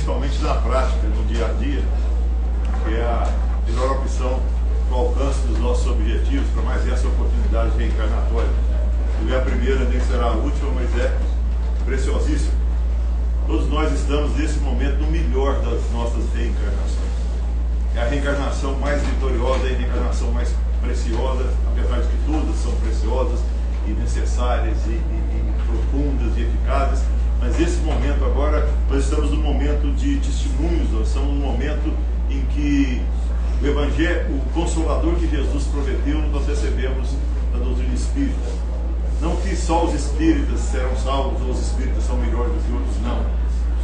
principalmente na prática, no dia a dia, que é a melhor opção para o alcance dos nossos objetivos, para mais essa oportunidade reencarnatória. Não é a primeira, nem será a última, mas é preciosíssima. Todos nós estamos nesse momento no melhor das nossas reencarnações. É a reencarnação mais vitoriosa, é a reencarnação mais preciosa, apesar de que todas são preciosas e necessárias e profundas e eficazes, mas esse momento agora, nós estamos num momento de testemunhos, nós estamos num momento em que o Evangelho, o Consolador que Jesus prometeu, nós recebemos da doutrina espírita. Não que só os espíritas serão salvos ou os espíritas são melhores do que outros, não,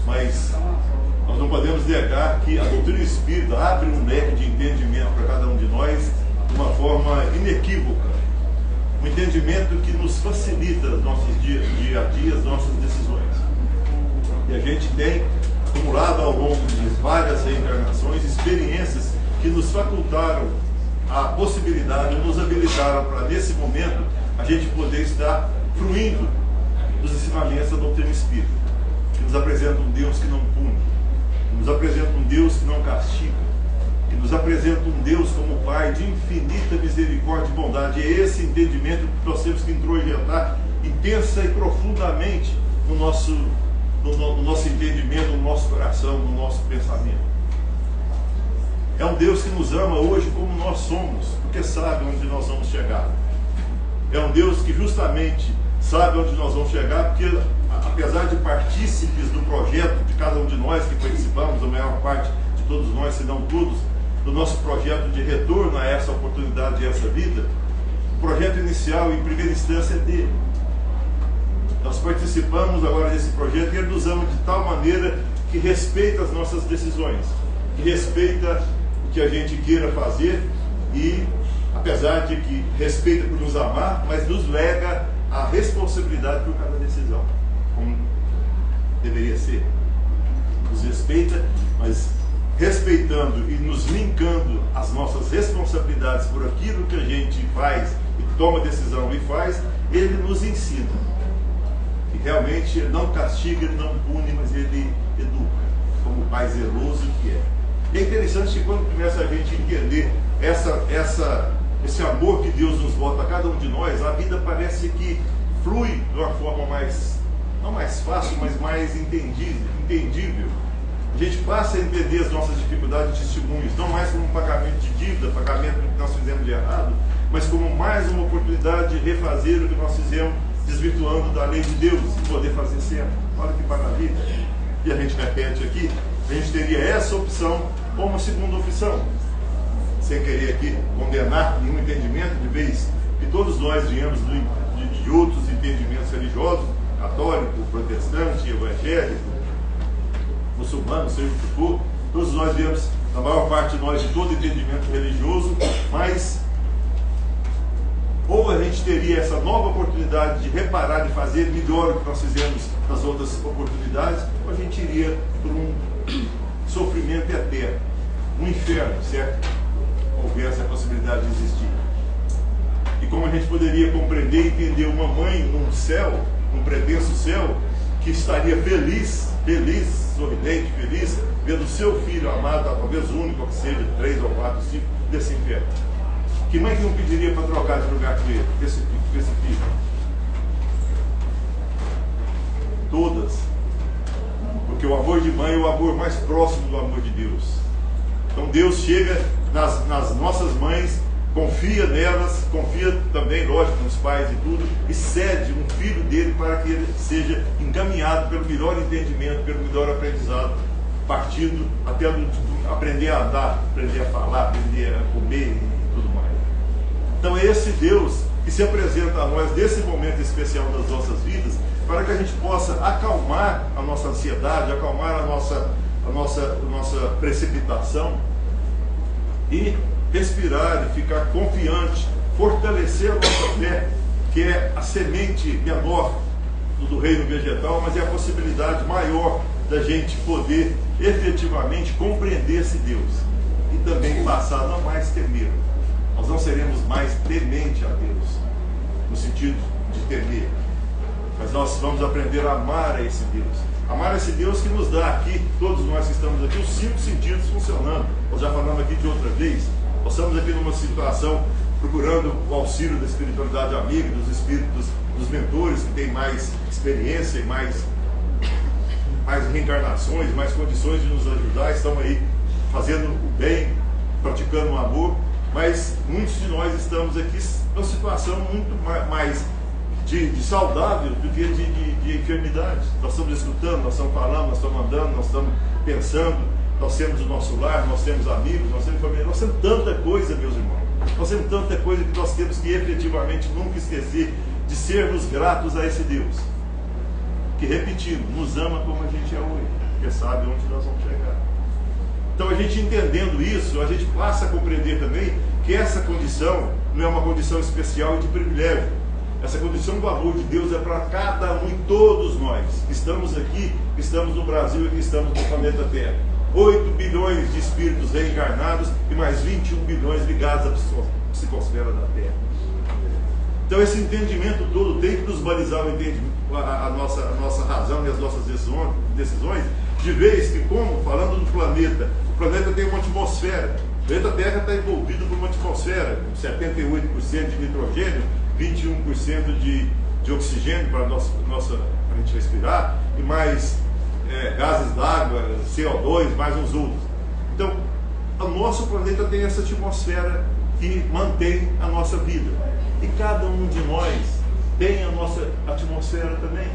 mas nós não podemos negar que a doutrina espírita abre um leque de entendimento para cada um de nós de uma forma inequívoca, um entendimento que nos facilita os nossos dia a dia, as nossas decisões. E a gente tem acumulado ao longo de várias reencarnações experiências que nos facultaram a possibilidade, nos habilitaram para, nesse momento, a gente poder estar fruindo dos ensinamentos da doutrina espírita, que nos apresenta um Deus que não pune, que nos apresenta um Deus que não castiga, que nos apresenta um Deus como Pai de infinita misericórdia e bondade. É esse entendimento que nós temos que introjetar intensa e profundamente no nosso entendimento, no nosso coração, no nosso pensamento. É um Deus que nos ama hoje como nós somos, porque sabe onde nós vamos chegar. É um Deus que justamente sabe onde nós vamos chegar, porque apesar de partícipes do projeto de cada um de nós que participamos, a maior parte de todos nós, se não todos, do nosso projeto de retorno a essa oportunidade e essa vida, o projeto inicial, em primeira instância, é dele. Nós participamos agora desse projeto e ele nos ama de tal maneira que respeita as nossas decisões, que respeita o que a gente queira fazer e, apesar de que respeita por nos amar, mas nos lega a responsabilidade por cada decisão, como deveria ser. Nos respeita, mas respeitando e nos linkando as nossas responsabilidades por aquilo que a gente faz e toma decisão e faz, ele nos ensina. E realmente ele não castiga, ele não pune, mas ele educa, como o Pai zeloso que é. E é interessante que quando começa a gente entender esse amor que Deus nos bota a cada um de nós, a vida parece que flui de uma forma mais, não mais fácil, mas mais entendível. A gente passa a entender as nossas dificuldades e testemunhos, não mais como um pagamento de dívida, pagamento do que nós fizemos de errado, mas como mais uma oportunidade de refazer o que nós fizemos, desvirtuando da lei de Deus e poder fazer certo. Olha que maravilha. E a gente repete aqui, a gente teria essa opção como segunda opção. Sem querer aqui condenar nenhum entendimento, de vez que todos nós viemos de outros entendimentos religiosos, católico, protestante, evangélico, muçulmano, seja o que for, todos nós viemos, a maior parte de nós, de todo entendimento religioso, mas ou a gente teria essa nova oportunidade de reparar, de fazer melhor o que nós fizemos nas outras oportunidades, ou a gente iria por um sofrimento eterno, um inferno, certo? Houvesse a possibilidade de existir. E como a gente poderia compreender e entender uma mãe num céu, num pretenso céu, que estaria feliz, sorridente, feliz, vendo o seu filho amado, talvez o único que seja, 3 ou 4, 5, desse inferno. Que mãe que não pediria para trocar de lugar com ele, com esse filho? Todas. Porque o amor de mãe é o amor mais próximo do amor de Deus. Então Deus chega nas nossas mães, confia nelas, confia também, lógico, nos pais e tudo, e cede um filho dele para que ele seja encaminhado pelo melhor entendimento, pelo melhor aprendizado, partindo até aprender a andar, aprender a falar, aprender a comer e tudo mais. Então é esse Deus que se apresenta a nós nesse momento especial das nossas vidas, para que a gente possa acalmar a nossa ansiedade, acalmar a nossa precipitação e respirar e ficar confiante, fortalecer a nossa fé, que é a semente menor do reino vegetal, mas é a possibilidade maior da gente poder efetivamente compreender esse Deus e também passar a não mais temer. Nós não seremos mais temente a Deus, no sentido de temer, mas nós vamos aprender a amar a esse Deus, Amar esse Deus que nos dá aqui, todos nós que estamos aqui, os 5 sentidos funcionando. Nós já falamos aqui de outra vez. Nós estamos aqui numa situação procurando o auxílio da espiritualidade amiga, dos espíritos, dos mentores que têm mais experiência e mais reencarnações, mais condições de nos ajudar. Estão aí fazendo o bem, praticando o amor, mas muitos de nós estamos aqui numa situação muito mais de saudável do que de enfermidade. Nós estamos escutando, nós estamos falando, nós estamos andando, nós estamos pensando, nós temos o nosso lar, nós temos amigos, nós temos família, nós temos tanta coisa, meus irmãos. Nós temos tanta coisa que nós temos que efetivamente nunca esquecer de sermos gratos a esse Deus, que, repetindo, nos ama como a gente é hoje, porque sabe onde nós vamos chegar. Então, a gente entendendo isso, a gente passa a compreender também que essa condição não é uma condição especial e de privilégio. Essa condição do amor de Deus é para cada um e todos nós que estamos aqui, que estamos no Brasil e que estamos no planeta Terra. 8 bilhões de espíritos reencarnados e mais 21 bilhões ligados à psicosfera da Terra. Então esse entendimento todo tem que nos balizar a nossa razão e as nossas decisões, de vez que, como, falando do planeta, o planeta tem uma atmosfera. O planeta Terra está envolvido por uma atmosfera, com 78% de nitrogênio, 21% de oxigênio para a gente respirar, e mais gases d'água, CO2, mais uns outros. Então, o nosso planeta tem essa atmosfera que mantém a nossa vida. E cada um de nós tem a nossa atmosfera também.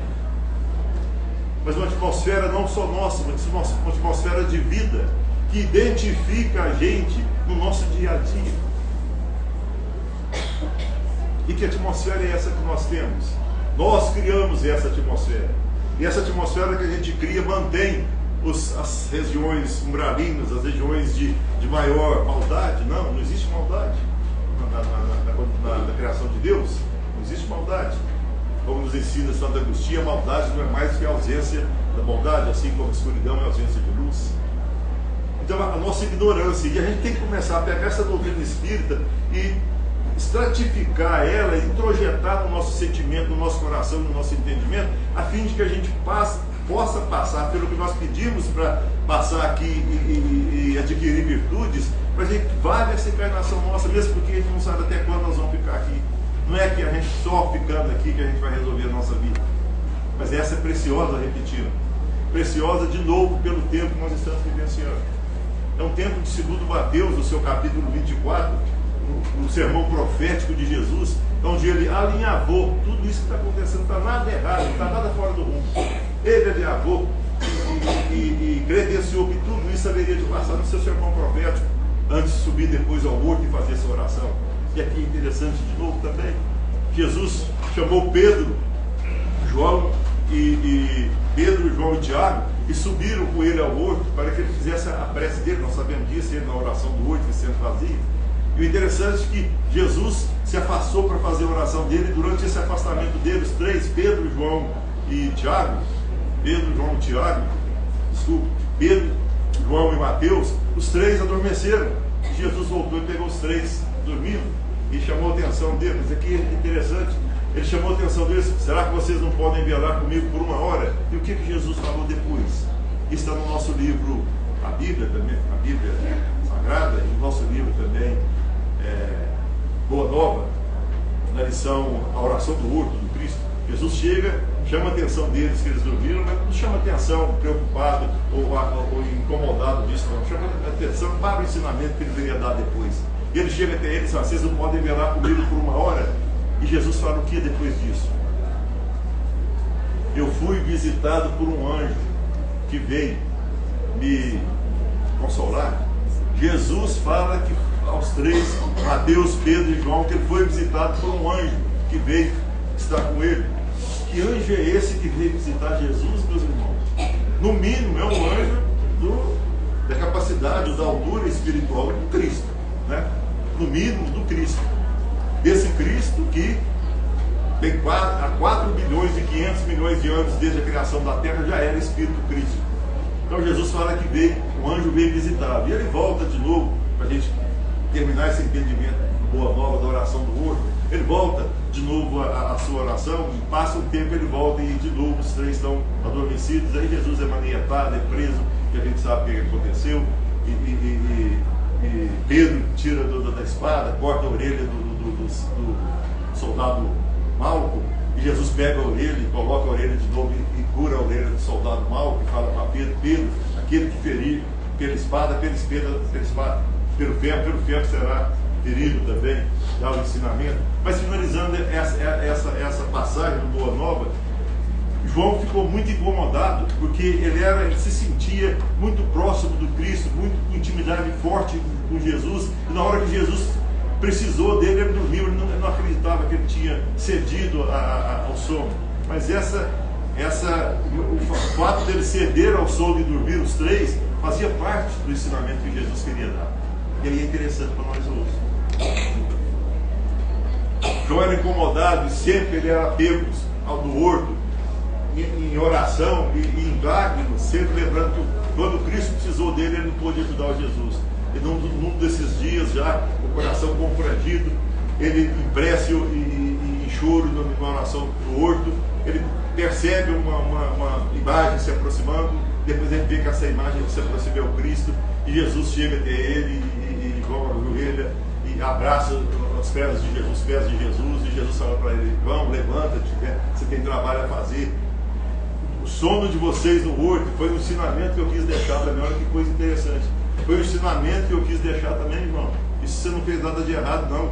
Mas uma atmosfera não só nossa, mas uma atmosfera de vida, que identifica a gente no nosso dia a dia. E que atmosfera é essa que nós temos? Nós criamos essa atmosfera. E essa atmosfera que a gente cria mantém as regiões umbralinas, as regiões de maior maldade. Não existe maldade na criação de Deus. Não existe maldade. Como nos ensina Santo Agostinho, a maldade não é mais que a ausência da bondade, assim como a escuridão é a ausência de luz. Então a nossa ignorância, e a gente tem que começar a pegar essa doutrina espírita e estratificar ela, introjetar no nosso sentimento, no nosso coração, no nosso entendimento, a fim de que a gente possa passar pelo que nós pedimos para passar aqui e adquirir virtudes, para a gente vale essa encarnação nossa, mesmo porque a gente não sabe até quando nós vamos ficar aqui. Não é que a gente só ficando aqui que a gente vai resolver a nossa vida, mas essa é preciosa, repetindo, preciosa de novo pelo tempo que nós estamos vivenciando. É um tempo de, segundo Mateus, no seu capítulo 24, no sermão profético de Jesus, onde ele alinhavou tudo isso que está acontecendo, não está nada errado, não está nada fora do rumo. Ele alinhavou e credenciou que tudo isso haveria de passar no seu sermão profético, antes de subir depois ao horto e fazer essa oração. E aqui é interessante de novo também, Jesus chamou Pedro, João Pedro, João e Tiago, e subiram com ele ao horto para que ele fizesse a prece dele. Nós sabemos disso, ele na oração do horto que sempre fazia. E o interessante é que Jesus se afastou para fazer a oração dele, e durante esse afastamento deles, três, Pedro, João e Tiago, Pedro, João e Mateus, os três adormeceram. Jesus voltou e pegou os três dormindo e chamou a atenção deles. Aqui é interessante, ele chamou a atenção deles: será que vocês não podem velar comigo por 1 hora? E o que Jesus falou depois? Isso está no nosso livro, a Bíblia também, a Bíblia Sagrada, e no nosso livro também, Boa Nova, na lição A Oração do Horto do Cristo. Jesus chega, chama a atenção deles que eles dormiram, mas não chama a atenção preocupado ou incomodado disso, não. Chama a atenção para o ensinamento que ele veio dar depois. E ele chega até eles e fala: vocês não podem velar comigo por 1 hora? E Jesus fala o que depois disso? Eu fui visitado por um anjo que veio me consolar. Jesus fala que aos três, Mateus, Pedro e João, que ele foi visitado por um anjo que veio estar com ele. Que anjo é esse que veio visitar Jesus, meus irmãos? No mínimo é um anjo da capacidade, da altura espiritual do Cristo, né? No mínimo do Cristo. Desse Cristo que tem há 4 bilhões e 500 milhões de anos desde a criação da Terra, já era Espírito Cristo. Então Jesus fala que veio, o anjo veio visitá-lo. E ele volta de novo, para a gente terminar esse entendimento Boa Nova da oração do horto. Ele volta de novo a sua oração, passa um tempo, ele volta e de novo os três estão adormecidos. Aí Jesus é manietado, é preso, que a gente sabe o que aconteceu, e Pedro tira da espada, corta a orelha do soldado Malco, e Jesus pega a orelha e coloca a orelha de novo e cura a orelha do soldado Malco, e fala para Pedro: Pedro, aquele que ferir pela espada, pelo ferro será ferido também. Dá o ensinamento. Mas finalizando essa passagem do Boa Nova, João ficou muito incomodado, porque ele se sentia muito próximo do Cristo, muito com intimidade forte com Jesus, e na hora que Jesus precisou dele, ele dormiu, ele não acreditava que ele tinha cedido ao sono. Mas o fato dele ceder ao sono e dormir os três fazia parte do ensinamento que Jesus queria dar. E aí é interessante para nós hoje. João era incomodado e sempre ele era pego do horto, em oração e em lágrimas, sempre lembrando que quando Cristo precisou dele, ele não pôde ajudar o Jesus. E num desses dias, já o coração confrangido, ele em prece e em choro, numa oração do horto, ele percebe uma imagem se aproximando, depois ele vê que essa imagem se aproxima ao Cristo, e Jesus chega até ele e João ajoelha e abraça os pés de Jesus, e Jesus fala para ele: João, levanta-te, você tem trabalho a fazer. O sono de vocês no horto foi um ensinamento que eu quis deixar também. Olha que coisa interessante. Foi um ensinamento que eu quis deixar também, João. Isso você não fez nada de errado, não.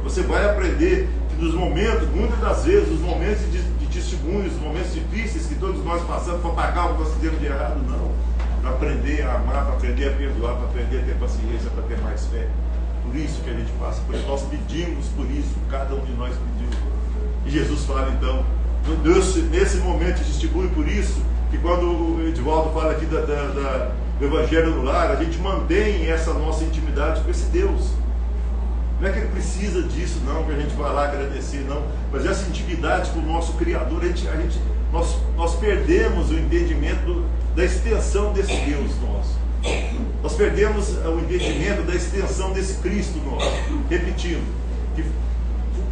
Você vai aprender que nos momentos, muitas das vezes, os momentos de testemunhos, os momentos difíceis que todos nós passamos para pagar o que nós fizemos de errado, não. Para aprender a amar, para aprender a perdoar, para aprender a ter paciência, para ter mais fé. Por isso que a gente passa, por isso nós pedimos por isso, cada um de nós pediu. E Jesus fala então, nesse momento de testemunho, por isso, que quando o Edivaldo fala aqui do Evangelho no Lar, a gente mantém essa nossa intimidade com esse Deus. Não é que ele precisa disso, não, que a gente vai lá agradecer, não, mas essa intimidade com o nosso Criador, nós perdemos o entendimento da extensão desse Deus nosso. Nós perdemos o entendimento da extensão desse Cristo nosso. Repetindo, que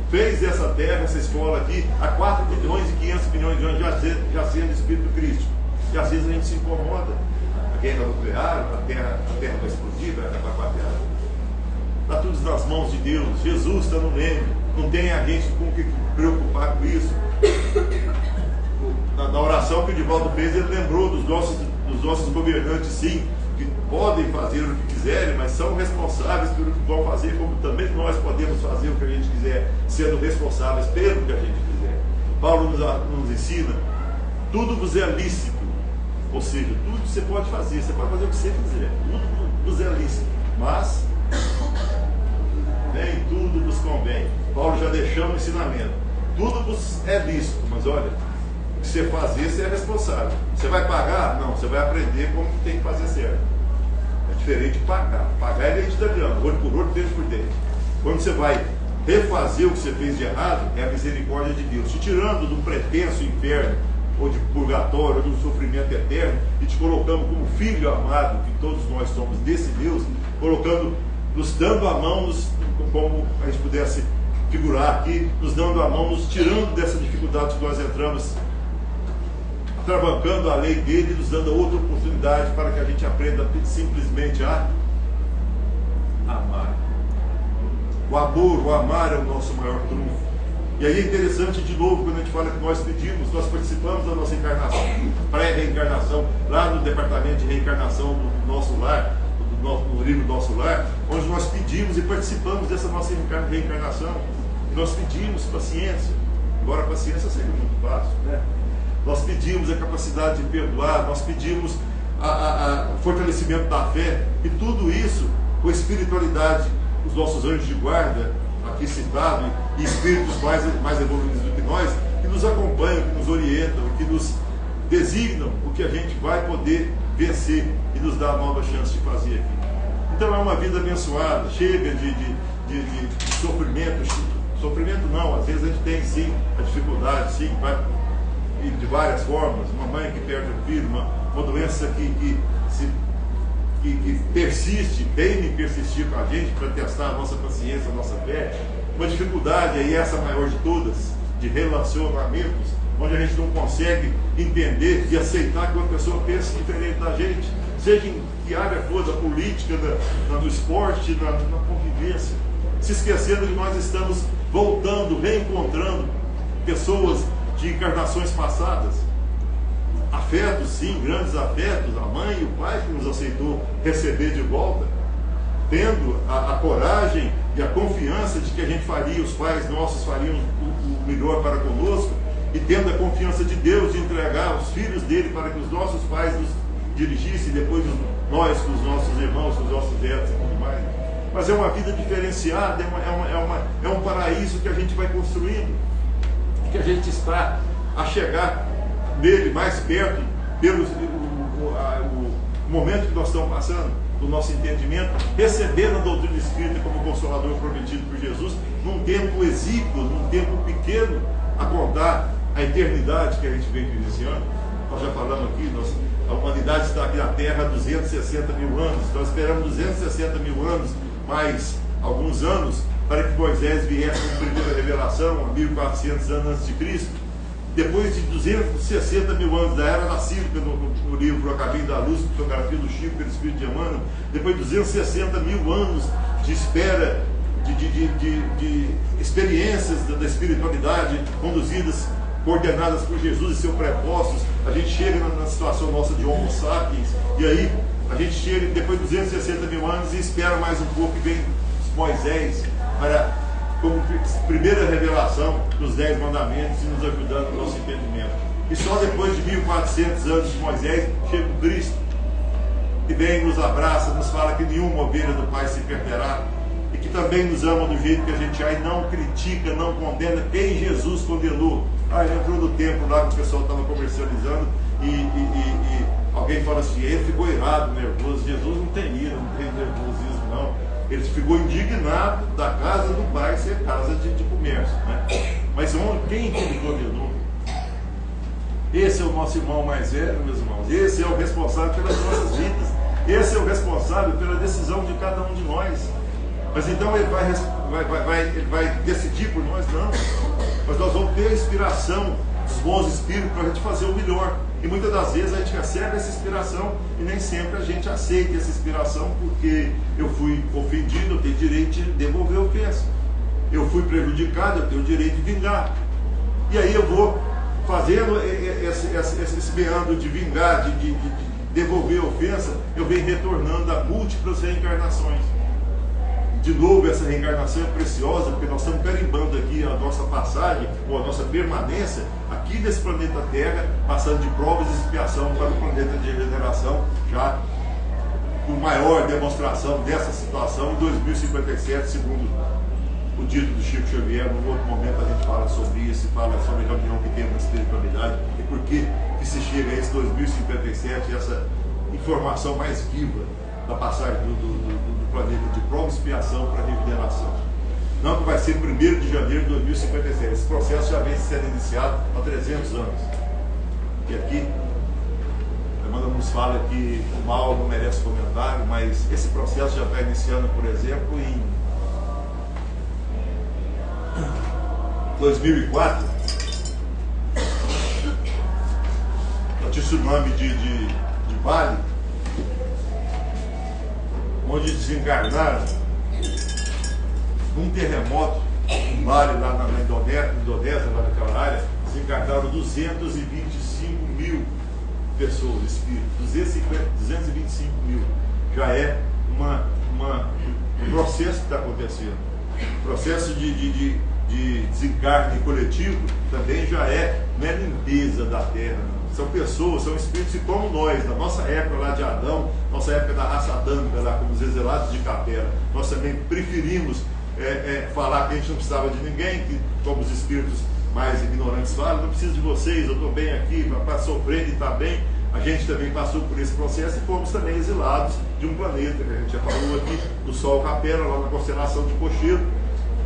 fez essa terra, essa escola aqui, há 4 bilhões e 500 milhões de anos, já sendo Espírito Cristo. E às vezes a gente se incomoda. A guerra nuclear, a terra vai explodir, vai acabar com a terra. Está tudo nas mãos de Deus. Jesus está no leme. Não tem a gente com que preocupar com isso. Na oração que o Edivaldo fez, ele lembrou dos nossos governantes, sim, que podem fazer o que quiserem, mas são responsáveis pelo que vão fazer, como também nós podemos fazer o que a gente quiser, sendo responsáveis pelo que a gente quiser. Paulo nos ensina: tudo vos é lícito, ou seja, tudo você pode fazer o que você quiser, tudo vos é lícito, mas nem tudo vos convém. Paulo já deixou um ensinamento: tudo vos é lícito, mas olha, o que você fazer, você é responsável. Você vai pagar? Não, você vai aprender como tem que fazer certo. É diferente de pagar. Pagar é lei de italiano, olho por olho, dente por dente. Quando você vai refazer o que você fez de errado, é a misericórdia de Deus, te tirando do pretenso inferno, ou de purgatório, ou de um sofrimento eterno, e te colocando como filho amado, que todos nós somos desse Deus, nos dando a mão, como a gente pudesse figurar aqui, nos dando a mão, nos tirando dessa dificuldade que nós entramos, travancando a lei dele, nos dando outra oportunidade para que a gente aprenda simplesmente a amar. O amor, o amar é o nosso maior trunfo. E aí é interessante, de novo, quando a gente fala que nós pedimos, nós participamos da nossa encarnação, pré-reencarnação, lá no departamento de reencarnação do nosso lar, no livro do Nosso Lar, onde nós pedimos e participamos dessa nossa reencarnação. E nós pedimos paciência, embora a paciência seja muito fácil, né? Nós pedimos a capacidade de perdoar, nós pedimos o fortalecimento da fé, e tudo isso com a espiritualidade, os nossos anjos de guarda, aqui citado, e espíritos mais evoluídos do que nós, que nos acompanham, que nos orientam, que nos designam o que a gente vai poder vencer e nos dar a nova chance de fazer aqui. Então é uma vida abençoada, chega de sofrimento. Sofrimento não, às vezes a gente tem sim a dificuldade, sim, e de várias formas, uma mãe que perde um filho, uma doença que persiste, tem de persistir com a gente para testar a nossa paciência, a nossa fé, uma dificuldade, aí essa maior de todas, de relacionamentos, onde a gente não consegue entender e aceitar que uma pessoa pensa diferente da gente, seja em que área for, da política, do esporte, na convivência, se esquecendo que nós estamos voltando, reencontrando pessoas de encarnações passadas, afetos, sim, grandes afetos, a mãe e o pai que nos aceitou receber de volta, tendo a coragem e a confiança de que a gente faria, os pais nossos fariam o melhor para conosco, e tendo a confiança de Deus de entregar os filhos dele para que os nossos pais nos dirigissem, depois nós com os nossos irmãos, com os nossos netos e tudo mais. Mas é uma vida diferenciada, é um paraíso que a gente vai construindo, que a gente está a chegar dele mais perto, pelo o momento que nós estamos passando, do nosso entendimento, recebendo a doutrina espírita como consolador prometido por Jesus, num tempo exíguo, num tempo pequeno, a contar a eternidade que a gente vem vivenciando. Nós já falamos aqui, a humanidade está aqui na Terra há 260 mil anos, nós esperamos 260 mil anos, mais alguns anos, para que Moisés viesse com a primeira revelação, há 1400 anos antes de Cristo. Depois de 260 mil anos da era da Sírica, no livro A Caminho da Luz, fotografia do Chico pelo Espírito de Emmanuel, depois de 260 mil anos de espera, de experiências da espiritualidade conduzidas, coordenadas por Jesus e seus prepostos, a gente chega na situação nossa de Homo sapiens, e aí a gente chega depois de 260 mil anos e espera mais um pouco, e vem Moisés para, como primeira revelação dos 10 mandamentos e nos ajudando no nosso entendimento. E só depois de 1400 anos de Moisés chega o Cristo, que vem, nos abraça, nos fala que nenhuma ovelha do Pai se perderá, e que também nos ama do jeito que a gente é, e não critica, não condena quem Jesus condenou. Entrou no tempo lá que o pessoal estava comercializando e alguém fala assim, ele ficou irado, nervoso. Jesus não tem ira, não tem nervosismo, não. Ele ficou indignado da casa do Pai ser casa de comércio, né? Mas quem que ele condenou? Esse é o nosso irmão mais velho, meus irmãos. Esse é o responsável pelas nossas vidas. Esse é o responsável pela decisão de cada um de nós. Mas então ele vai decidir por nós? Não. Mas nós vamos ter a inspiração dos bons espíritos para a gente fazer o melhor. E muitas das vezes a gente recebe essa inspiração e nem sempre a gente aceita essa inspiração, porque eu fui ofendido, eu tenho direito de devolver a ofensa. Eu fui prejudicado, eu tenho o direito de vingar. E aí eu vou fazendo esse meandro de vingar, de devolver a ofensa, eu venho retornando a múltiplas reencarnações. De novo, essa reencarnação é preciosa, porque nós estamos carimbando aqui a nossa passagem, ou a nossa permanência, aqui nesse planeta Terra, passando de provas e expiação para o planeta de regeneração, já com maior demonstração dessa situação em 2057, segundo o dito do Chico Xavier. Num outro momento a gente fala sobre isso, fala sobre a reunião que tem na espiritualidade, e por que se chega a esse 2057, essa informação mais viva da passagem do planeta de prova e expiação para a regeneração. Não que vai ser 1º de janeiro de 2057. Esse processo já vem sendo iniciado há 300 anos. E aqui, a Emmanuel nos fala que o mal não merece comentário, mas esse processo já está iniciando, por exemplo, em 2004, no tsunami de Bali, onde desencarnaram num terremoto em Bali, lá na Indonésia, lá naquela área, desencarnaram 225 mil pessoas, espíritos, 225 mil. Já é um processo que está acontecendo. O processo de desencarne coletivo também já não é limpeza da Terra, não. São pessoas, são espíritos como nós, na nossa época lá de Adão, nossa época da raça adâmica, lá como os exilados de Capela. Nós também preferimos falar que a gente não precisava de ninguém, que como os espíritos mais ignorantes falam, não preciso de vocês, eu estou bem aqui, para sofrer e está bem. A gente também passou por esse processo e fomos também exilados de um planeta, que a gente já falou aqui, do Sol Capela, lá na constelação de Cocheiro.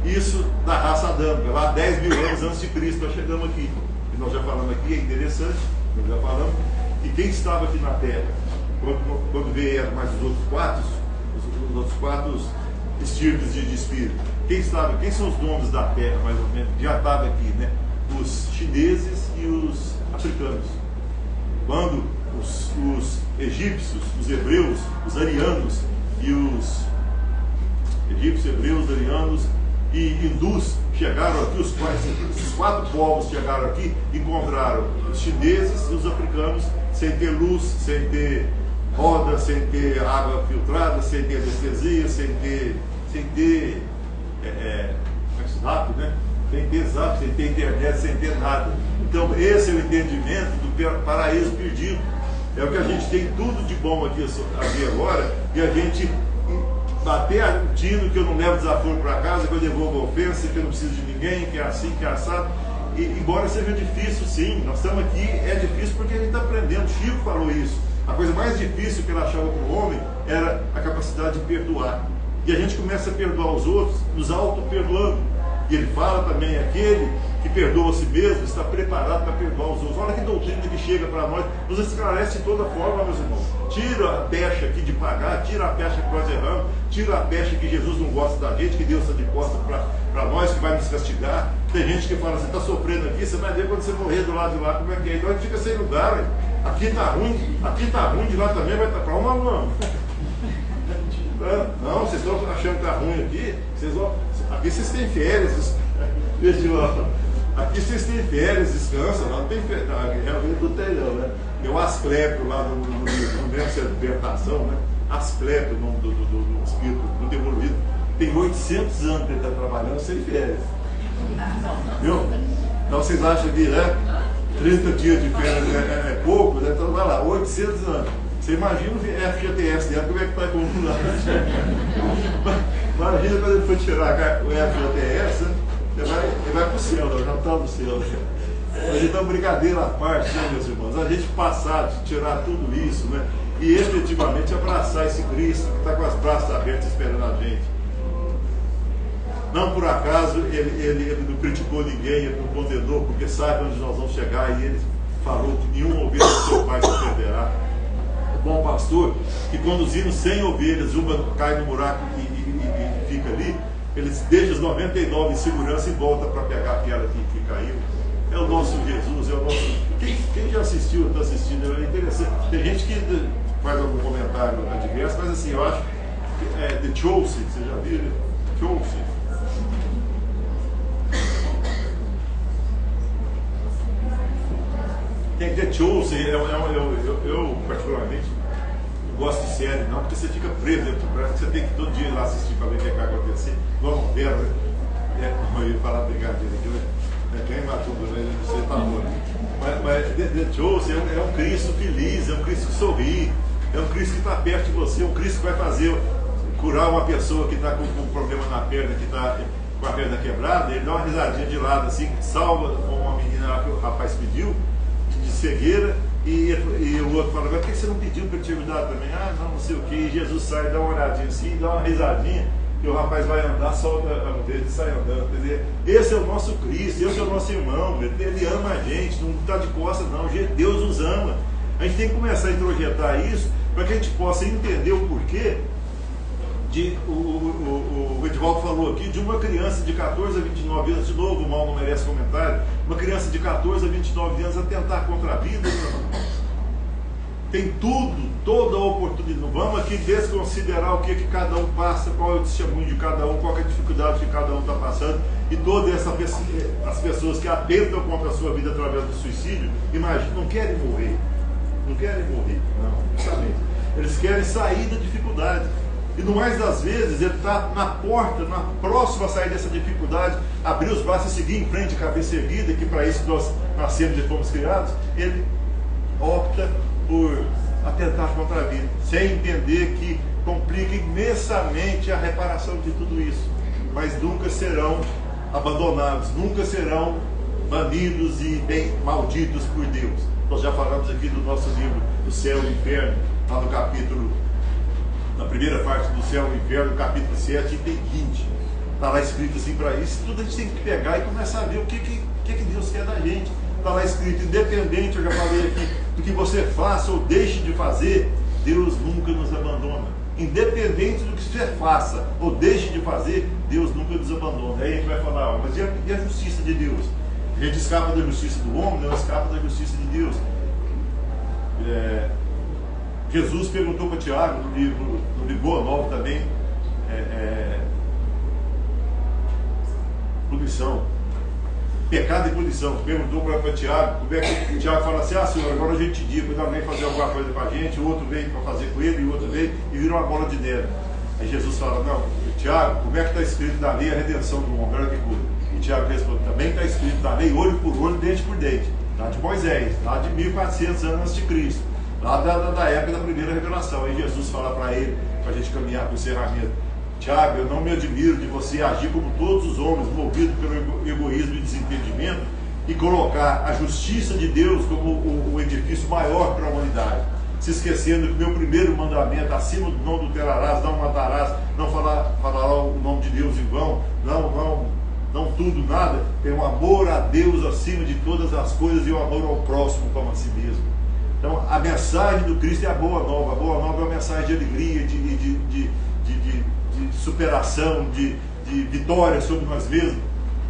Isso da raça adâmica, lá 10 mil anos antes de Cristo, nós chegamos aqui. E nós já falamos aqui, é interessante, nós já falamos, que quem estava aqui na Terra, quando vieram mais os outros quatro estirpes de espírito, Quem são os donos da terra, mais ou menos? Já estava aqui, né? Os chineses e os africanos. Quando os egípcios, os hebreus, os arianos e os egípcios, hebreus, arianos e hindus chegaram aqui, os 4 povos chegaram aqui, encontraram os chineses e os africanos sem ter luz, sem ter roda, sem ter água filtrada, sem ter anestesia, sem ter zap, né? Sem ter zap, sem ter internet, sem ter nada. Então esse é o entendimento do paraíso perdido. É o que a gente tem tudo de bom aqui agora, e a gente bater o tino que eu não levo desaforo para casa, que eu devolvo a ofensa, que eu não preciso de ninguém, que é assim, que é assado. E embora seja difícil, sim, nós estamos aqui, é difícil porque a gente está aprendendo. Chico falou isso. A coisa mais difícil que ele achava para o homem era a capacidade de perdoar. E a gente começa a perdoar os outros, nos auto-perdoando. E ele fala também, aquele que perdoa a si mesmo está preparado para perdoar os outros. Olha que doutrina que chega para nós, nos esclarece de toda forma, meus irmãos. Tira a pecha aqui de pagar, tira a pecha que nós erramos, tira a pecha que Jesus não gosta da gente, que Deus está de costas para nós, que vai nos castigar. Tem gente que fala, você está sofrendo aqui, você vai ver quando você morrer do lado de lá, como é que é. Então a gente fica sem lugar, hein? Aqui está ruim, de lá também vai estar para uma mão. Não, vocês estão achando que está ruim aqui, aqui vocês têm férias, aqui vocês têm férias, descansam, não tem férias, realmente não tem não, né? Meu Asclepio lá no Mestre da Libertação, né? Asclepio, o nome do espírito muito evoluído, tem 800 anos que ele está trabalhando sem férias. Viu? Então vocês acham que, né, 30 dias de férias é pouco, né? Então vai lá, 800 anos. Você imagina o FGTS dela, como é que está acumulado? Imagina quando ele for tirar o FGTS, ele vai para o céu, já está no céu. Mas então, brincadeira à parte, né, meus irmãos? A gente passar, de tirar tudo isso, né? E efetivamente abraçar esse Cristo que está com os braços abertos esperando a gente. Não por acaso ele não criticou ninguém, ele não condenou, porque sabe onde nós vamos chegar, e ele falou que nenhuma ovelha do seu pai se perderá. Bom pastor, que conduzindo 100 ovelhas, uma cai no buraco e fica ali, ele deixa as 99 em segurança e volta para pegar aquela que caiu. É o nosso Jesus, é o nosso... Quem já assistiu, está assistindo, é interessante. Tem gente que faz algum comentário adverso, mas assim, eu acho que é The Chosen, você já viu? Chosen. Tem que ter Chosen, eu particularmente não gosto de série não, porque você fica preso dentro do braço, você tem que todo dia ir lá assistir para ver o que vai acontecer. Igual a novela, eu ia falar brincadeira aqui, né? Queima tudo, né? Você tá bom. Mas The Chosen é um Cristo feliz, é um Cristo que sorri, é um Cristo que está perto de você, é um Cristo que vai curar uma pessoa que está com um problema na perna, que está com a perna quebrada, ele dá uma risadinha de lado assim, salva uma menina lá que o rapaz pediu, de cegueira, e o outro fala, mas por que você não pediu para te ajudar também? Ah, não sei o que, e Jesus sai, dá uma olhadinha assim, dá uma risadinha, e o rapaz vai andar, solta a mão dele e sai andando, quer dizer, esse é o nosso Cristo, esse é o nosso irmão, ele ama a gente, não está de costas não, Deus nos ama. A gente tem que começar a introjetar isso, para que a gente possa entender o porquê o Edivaldo falou aqui, de uma criança de 14 a 29 anos, de novo, o mal não merece comentário, uma criança de 14 a 29 anos a tentar contra a vida, tem toda a oportunidade. Não vamos aqui desconsiderar o que cada um passa, qual é o testemunho de cada um, qual é a dificuldade que cada um está passando, e todas as pessoas que atentam contra a sua vida através do suicídio, imagina, não querem morrer, não, justamente, eles querem sair da dificuldade. E no mais das vezes, ele está na porta, próximo a sair dessa dificuldade, abrir os braços e seguir em frente, cabeça erguida, que para isso nós nascemos e fomos criados, ele opta por atentar contra a vida, sem entender que complica imensamente a reparação de tudo isso. Mas nunca serão abandonados, nunca serão banidos e bem malditos por Deus. Nós já falamos aqui do nosso livro, do Céu e o Inferno, lá no capítulo, na primeira parte do Céu e o Inferno, capítulo 7, item 20. Está lá escrito assim, para isso tudo a gente tem que pegar e começar a ver o que Deus quer da gente. Está lá escrito, independente, eu já falei aqui, do que você faça ou deixe de fazer, Deus nunca nos abandona. independente do que você faça ou deixe de fazer, Deus nunca nos abandona. Aí a gente vai falar, mas e a justiça de Deus? A gente escapa da justiça do homem, não escapa da justiça de Deus. Jesus perguntou para Tiago, no livro Boa Nova também, punição, pecado e punição. Perguntou para Tiago, como é que Tiago fala assim: Senhor, agora a gente dia, quando alguém fazer alguma coisa com a gente, o outro veio para fazer com ele, e o outro veio, e virou uma bola de neve. Aí Jesus fala: não, Tiago, como é que está escrito na lei a redenção do homem? Olha que coisa. E Tiago responde: também está escrito na lei, olho por olho, dente por dente. Lá de Moisés, lá de 1400 anos antes de Cristo, lá da época da primeira revelação. Aí Jesus fala para ele, para a gente caminhar para o encerramento: Tiago, eu não me admiro de você agir como todos os homens, movido pelo egoísmo e desentendimento, e colocar a justiça de Deus como o edifício maior para a humanidade, se esquecendo que o meu primeiro mandamento, acima do não adulterarás, não matarás, não falará o nome de Deus em vão, não tudo, nada, tem o amor a Deus acima de todas as coisas e o amor ao próximo como a si mesmo. Então a mensagem do Cristo é a boa nova. A boa nova é uma mensagem de alegria, de superação, de vitória sobre nós mesmos.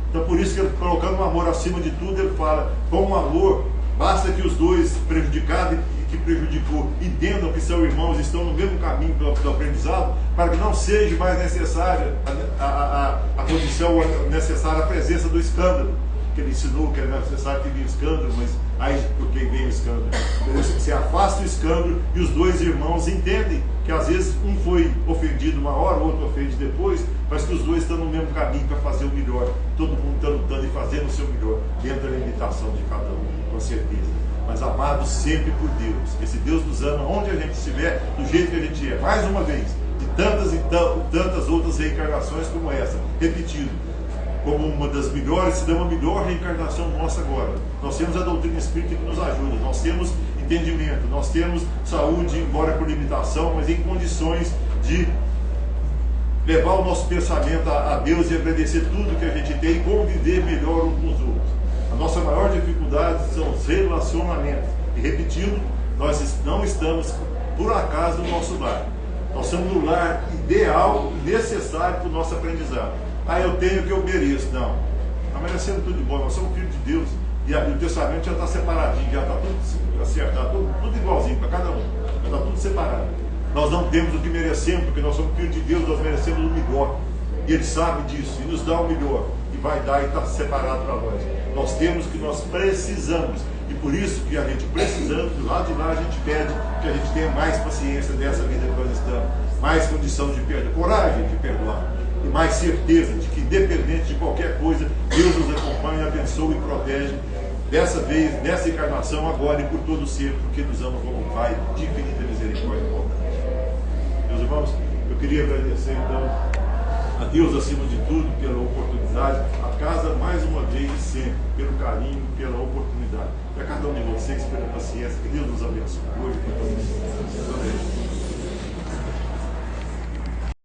Então por isso que ele, colocando o amor acima de tudo, ele fala: com o amor, basta que os dois, prejudicado e que prejudicou, entendam que são irmãos e estão no mesmo caminho do aprendizado, para que não seja mais necessária a condição necessária, a presença do escândalo, que ele ensinou que era necessário que vinha escândalo, mas aí porque vem o escândalo. Você afasta o escândalo e os dois irmãos entendem que às vezes um foi ofendido uma hora, o outro ofende depois, mas que os dois estão no mesmo caminho para fazer o melhor. Todo mundo está lutando e fazendo o seu melhor, dentro da limitação de cada um, com certeza. Mas amados sempre por Deus. Esse Deus nos ama onde a gente estiver, do jeito que a gente é. Mais uma vez, de tantas e tantas outras reencarnações como essa, repetido, como uma das melhores, se dá uma melhor reencarnação nossa agora. Nós temos a doutrina espírita que nos ajuda, nós temos entendimento, nós temos saúde, embora por limitação, mas em condições de levar o nosso pensamento a Deus e agradecer tudo que a gente tem e conviver melhor uns com os outros. A nossa maior dificuldade são os relacionamentos. E repetindo, nós não estamos por acaso no nosso lar. Nós estamos no lar ideal e necessário para o nosso aprendizado. Eu tenho o que eu mereço. Não. Está merecendo tudo de bom. Nós somos filhos de Deus. E o testamento já está separadinho, já está tudo acertado, tudo igualzinho para cada um. Já está tudo separado. Nós não temos o que merecemos, porque nós somos filhos de Deus, nós merecemos o melhor. E Ele sabe disso e nos dá o melhor. E vai dar e está separado para nós. Nós temos o que nós precisamos. E por isso que a gente precisando, do lado de lá a gente pede que a gente tenha mais paciência nessa vida que nós estamos, mais condição de perdoar, coragem de perdoar, e mais certeza de que, independente de qualquer coisa, Deus nos acompanha, abençoa e protege, dessa vez, nessa encarnação, agora e por todo sempre, porque nos ama como um Pai de infinita misericórdia e bondade. Meus irmãos, eu queria agradecer então a Deus acima de tudo pela oportunidade, a casa mais uma vez e sempre, pelo carinho, pela oportunidade. Para cada um de vocês, pela paciência, que Deus nos abençoe hoje e por todo mundo.